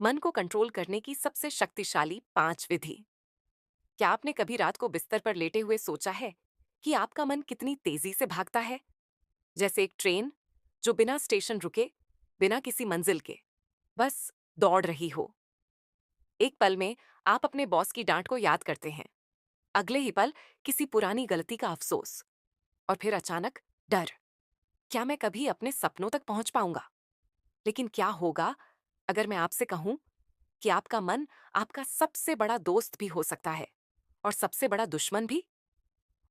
मन को कंट्रोल करने की सबसे शक्तिशाली 5 विधि। क्या आपने कभी रात को बिस्तर पर लेटे हुए सोचा है कि आपका मन कितनी तेजी से भागता है? जैसे एक ट्रेन जो बिना स्टेशन रुके, बिना किसी मंजिल के, बस दौड़ रही हो। एक पल में आप अपने बॉस की डांट को याद करते हैं, अगले ही पल किसी पुरानी गलती का अफसोस, और फिर अचानक डर। क्या मैं कभी अपने सपनों तक पहुंच पाऊंगा? लेकिन क्या होगा अगर मैं आपसे कहूं कि आपका मन आपका सबसे बड़ा दोस्त भी हो सकता है और सबसे बड़ा दुश्मन भी,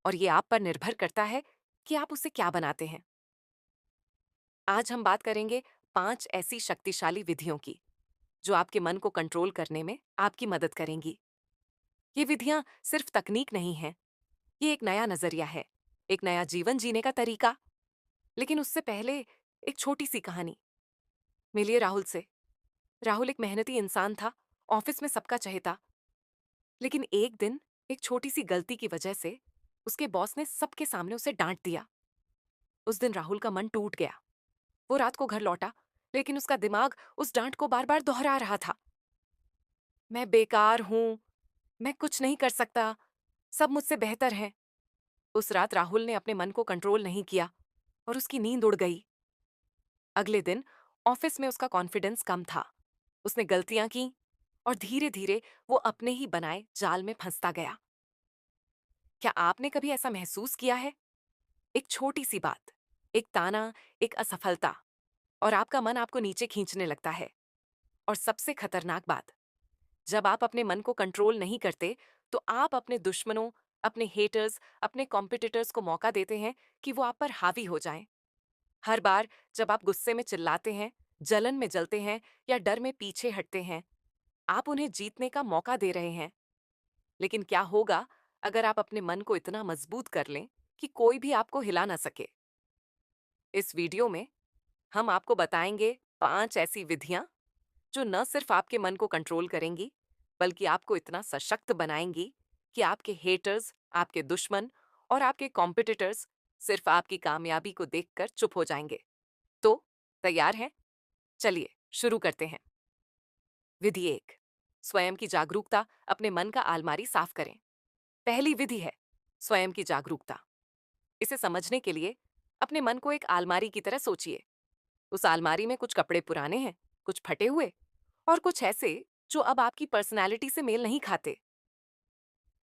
और ये आप पर निर्भर करता है कि आप उसे क्या बनाते हैं। आज हम बात करेंगे 5 ऐसी शक्तिशाली विधियों की जो आपके मन को कंट्रोल करने में आपकी मदद करेंगी। ये विधियां सिर्फ तकनीक नहीं है, ये एक नया नजरिया है, एक नया जीवन जीने का तरीका। लेकिन उससे पहले एक छोटी सी कहानी। मिलिए राहुल से। राहुल एक मेहनती इंसान था, ऑफिस में सबका चहेता। लेकिन एक दिन एक छोटी सी गलती की वजह से उसके बॉस ने सबके सामने उसे डांट दिया। उस दिन राहुल का मन टूट गया। वो रात को घर लौटा, लेकिन उसका दिमाग उस डांट को बार बार दोहरा रहा था। मैं बेकार हूं, मैं कुछ नहीं कर सकता, सब मुझसे बेहतर है। उस रात राहुल ने अपने मन को कंट्रोल नहीं किया और उसकी नींद उड़ गई। अगले दिन ऑफिस में उसका कॉन्फिडेंस कम था। उसने गलतियां की और धीरे धीरे वो अपने ही बनाए जाल में फंसता गया। क्या आपने कभी ऐसा महसूस किया है? एक छोटी सी बात, एक ताना, एक असफलता, और आपका मन आपको नीचे खींचने लगता है। और सबसे खतरनाक बात, जब आप अपने मन को कंट्रोल नहीं करते, तो आप अपने दुश्मनों, अपने हेटर्स, अपने कॉम्पिटिटर्स को मौका देते हैं कि वो आप पर हावी हो जाएं। हर बार जब आप गुस्से में चिल्लाते हैं, जलन में जलते हैं या डर में पीछे हटते हैं, आप उन्हें जीतने का मौका दे रहे हैं। लेकिन क्या होगा अगर आप अपने मन को इतना मजबूत कर लें कि कोई भी आपको हिला ना सके? इस वीडियो में हम आपको बताएंगे 5 ऐसी विधियां जो न सिर्फ आपके मन को कंट्रोल करेंगी, बल्कि आपको इतना सशक्त बनाएंगी कि आपके हेटर्स, आपके दुश्मन और आपके कॉम्पिटिटर्स सिर्फ आपकी कामयाबी को देखकर चुप हो जाएंगे। तो तैयार हैं? चलिए शुरू करते हैं। विधि 1, स्वयं की जागरूकता, अपने मन का आलमारी साफ करें। पहली विधि है स्वयं की जागरूकता। इसे समझने के लिए अपने मन को एक आलमारी की तरह सोचिए। उस आलमारी में कुछ कपड़े पुराने हैं, कुछ फटे हुए, और कुछ ऐसे जो अब आपकी पर्सनैलिटी से मेल नहीं खाते।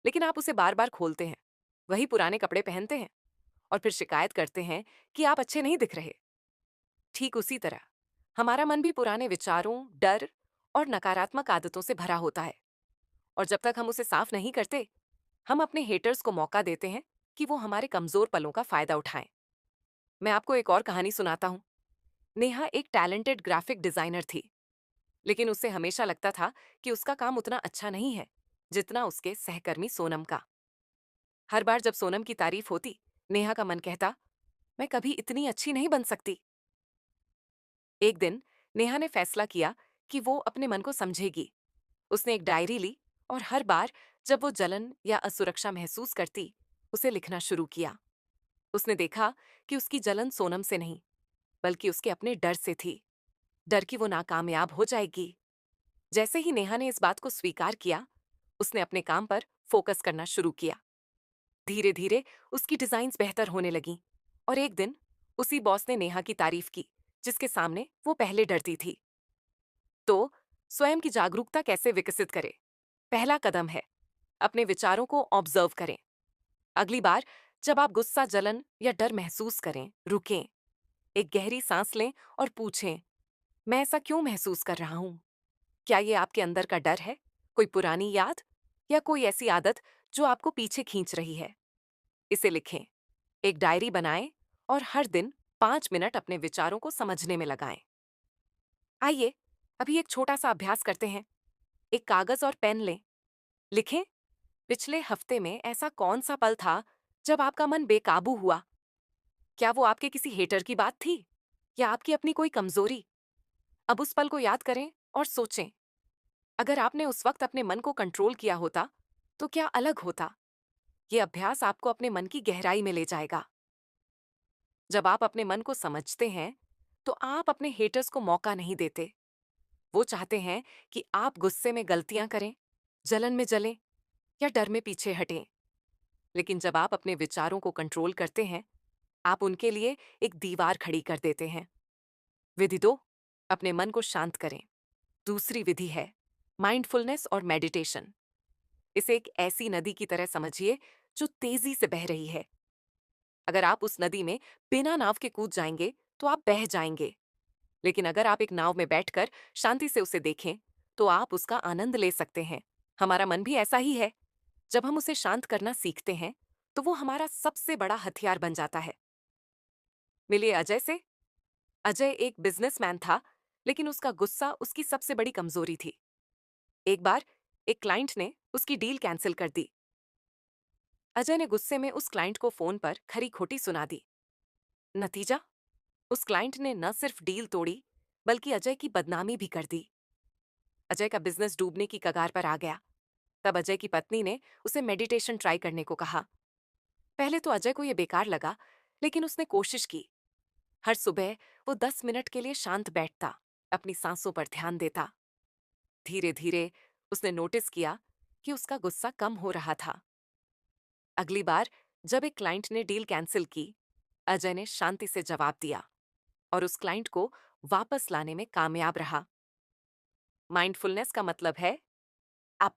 लेकिन आप उसे बार बार खोलते हैं, वही पुराने कपड़े पहनते हैं और फिर शिकायत करते हैं कि आप अच्छे नहीं दिख रहे। ठीक उसी तरह हमारा मन भी पुराने विचारों, डर और नकारात्मक आदतों से भरा होता है। और जब तक हम उसे साफ नहीं करते, हम अपने हेटर्स को मौका देते हैं कि वो हमारे कमजोर पलों का फायदा उठाएं। मैं आपको एक और कहानी सुनाता हूँ। नेहा एक टैलेंटेड ग्राफिक डिजाइनर थी, लेकिन उसे हमेशा लगता था कि उसका काम उतना अच्छा नहीं है जितना उसके सहकर्मी सोनम का। हर बार जब सोनम की तारीफ होती, नेहा का मन कहता, मैं कभी इतनी अच्छी नहीं बन सकती। एक दिन नेहा ने फैसला किया कि वो अपने मन को समझेगी। उसने एक डायरी ली और हर बार जब वो जलन या असुरक्षा महसूस करती, उसे लिखना शुरू किया। उसने देखा कि उसकी जलन सोनम से नहीं, बल्कि उसके अपने डर से थी। डर कि वो नाकामयाब हो जाएगी। जैसे ही नेहा ने इस बात को स्वीकार किया, उसने अपने काम पर फोकस करना शुरू किया। धीरे धीरे उसकी डिजाइन्स बेहतर होने लगीं और एक दिन उसी बॉस ने नेहा की तारीफ की, जिसके सामने वो पहले डरती थी। तो स्वयं की जागरूकता कैसे विकसित करें? पहला कदम है अपने विचारों को ऑब्जर्व करें। अगली बार जब आप गुस्सा, जलन या डर महसूस करें, रुकें, एक गहरी सांस लें और पूछें, मैं ऐसा क्यों महसूस कर रहा हूं? क्या ये आपके अंदर का डर है, कोई पुरानी याद, या कोई ऐसी आदत जो आपको पीछे खींच रही है? इसे लिखें, एक डायरी बनाएं और हर दिन 5 मिनट अपने विचारों को समझने में लगाएं। आइए अभी एक छोटा सा अभ्यास करते हैं। एक कागज और पेन लें। लिखें, पिछले हफ्ते में ऐसा कौन सा पल था जब आपका मन बेकाबू हुआ? क्या वो आपके किसी हेटर की बात थी या आपकी अपनी कोई कमजोरी? अब उस पल को याद करें और सोचें, अगर आपने उस वक्त अपने मन को कंट्रोल किया होता तो क्या अलग होता? ये अभ्यास आपको अपने मन की गहराई में ले जाएगा। जब आप अपने मन को समझते हैं, तो आप अपने हेटर्स को मौका नहीं देते। वो चाहते हैं कि आप गुस्से में गलतियां करें, जलन में जलें या डर में पीछे हटें। लेकिन जब आप अपने विचारों को कंट्रोल करते हैं, आप उनके लिए एक दीवार खड़ी कर देते हैं। विधि 2, अपने मन को शांत करें। दूसरी विधि है माइंडफुलनेस और मेडिटेशन। इसे एक ऐसी नदी की तरह समझिए जो तेजी से बह रही है। अगर आप उस नदी में बिना नाव के कूद जाएंगे तो आप बह जाएंगे। लेकिन अगर आप एक नाव में बैठकर शांति से उसे देखें तो आप उसका आनंद ले सकते हैं। हमारा मन भी ऐसा ही है। जब हम उसे शांत करना सीखते हैं तो वो हमारा सबसे बड़ा हथियार बन जाता है। मिलिए अजय से। अजय एक बिजनेसमैन था, लेकिन उसका गुस्सा उसकी सबसे बड़ी कमजोरी थी। एक बार एक क्लाइंट ने उसकी डील कैंसिल कर दी। अजय ने गुस्से में उस क्लाइंट को फोन पर खरी खोटी सुना दी। नतीजा, उस क्लाइंट ने न सिर्फ डील तोड़ी, बल्कि अजय की बदनामी भी कर दी। अजय का बिजनेस डूबने की कगार पर आ गया। तब अजय की पत्नी ने उसे मेडिटेशन ट्राई करने को कहा। पहले तो अजय को यह बेकार लगा, लेकिन उसने कोशिश की। हर सुबह वो 10 मिनट के लिए शांत बैठता, अपनी सांसों पर ध्यान देता। धीरे धीरे उसने नोटिस किया कि उसका गुस्सा कम हो रहा था। अगली बार जब एक क्लाइंट ने डील कैंसिल की, अजय ने शांति से जवाब दिया और उस क्लाइंट को वापस लाने में कामयाब रहा। माइंडफुलनेस का मतलब है अप